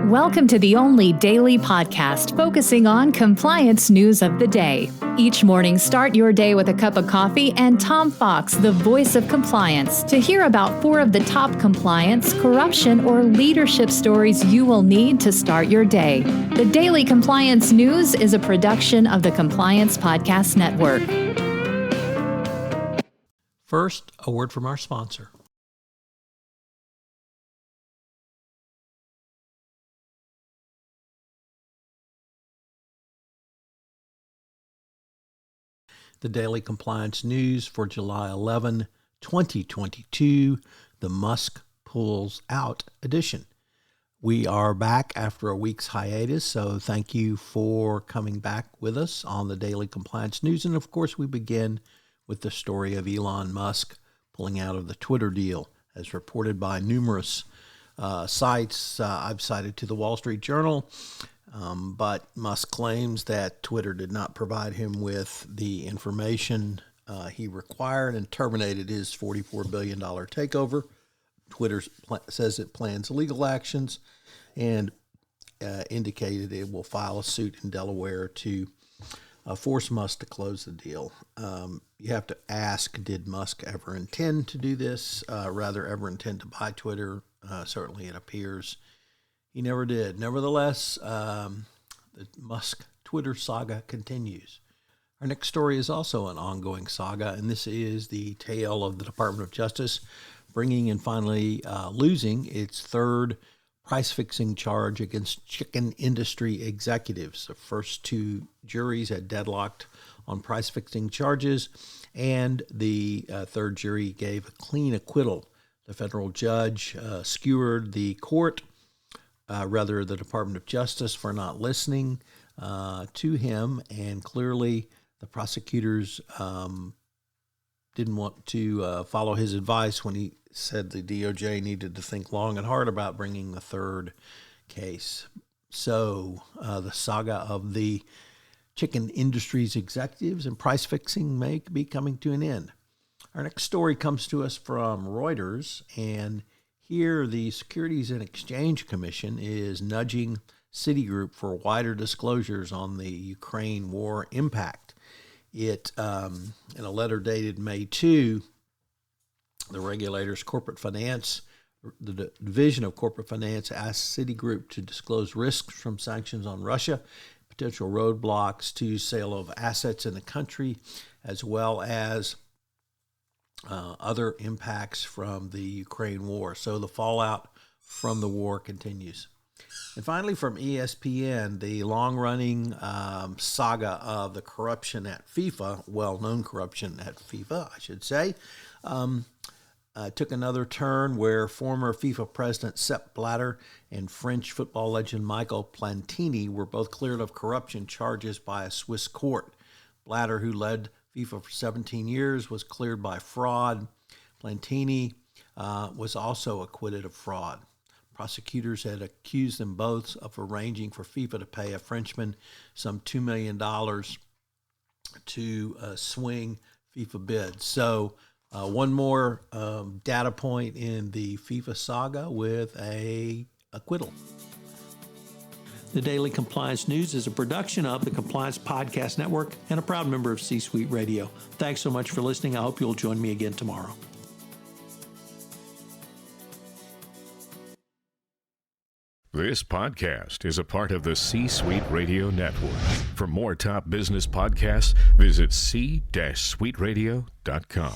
Welcome to the only daily podcast focusing on compliance news of the day. Each morning, start your day with a cup of coffee and Tom Fox, the voice of compliance, to hear about 4 of the top compliance, corruption, or leadership stories you will need to start your day. The Daily Compliance News is a production of the Compliance Podcast Network. First, a word from our sponsor. The Daily Compliance News for July 11, 2022, the Musk Pulls Out edition. We are back after a week's hiatus, so thank you for coming back with us on the Daily Compliance News. And of course, we begin with the story of Elon Musk pulling out of the Twitter deal, as reported by numerous sites. I've cited to the Wall Street Journal. But Musk claims that Twitter did not provide him with the information he required and terminated his $44 billion takeover. Twitter says it plans legal actions and indicated it will file a suit in Delaware to force Musk to close the deal. You have to ask, did Musk ever intend to do this, ever intend to buy Twitter? Certainly it appears he never did. Nevertheless, the Musk Twitter saga continues. Our next story is also an ongoing saga, and this is the tale of the Department of Justice bringing and finally losing its third price-fixing charge against chicken industry executives. The first 2 juries had deadlocked on price-fixing charges, and the third jury gave a clean acquittal. The federal judge skewered the court, the Department of Justice, for not listening to him, and clearly the prosecutors didn't want to follow his advice when he said the DOJ needed to think long and hard about bringing the third case. So the saga of the chicken industry's executives and price fixing may be coming to an end. Our next story comes to us from Reuters, and here, the Securities and Exchange Commission is nudging Citigroup for wider disclosures on the Ukraine war impact. It, in a letter dated May 2, the regulator's corporate finance, the Division of Corporate Finance, asked Citigroup to disclose risks from sanctions on Russia, potential roadblocks to sale of assets in the country, as well as other impacts from the Ukraine war. So the fallout from the war continues. And finally, from ESPN, the long-running saga of the corruption at FIFA, well-known corruption at FIFA, I should say, took another turn where former FIFA president Sepp Blatter and French football legend Michael Platini were both cleared of corruption charges by a Swiss court. Blatter, who led FIFA for 17 years, was cleared by fraud. Platini was also acquitted of fraud. Prosecutors had accused them both of arranging for FIFA to pay a Frenchman some $2 million to swing FIFA bids. So one more data point in the FIFA saga with a acquittal. The Daily Compliance News is a production of the Compliance Podcast Network and a proud member of C-Suite Radio. Thanks so much for listening. I hope you'll join me again tomorrow. This podcast is a part of the C-Suite Radio Network. For more top business podcasts, visit c-suiteradio.com.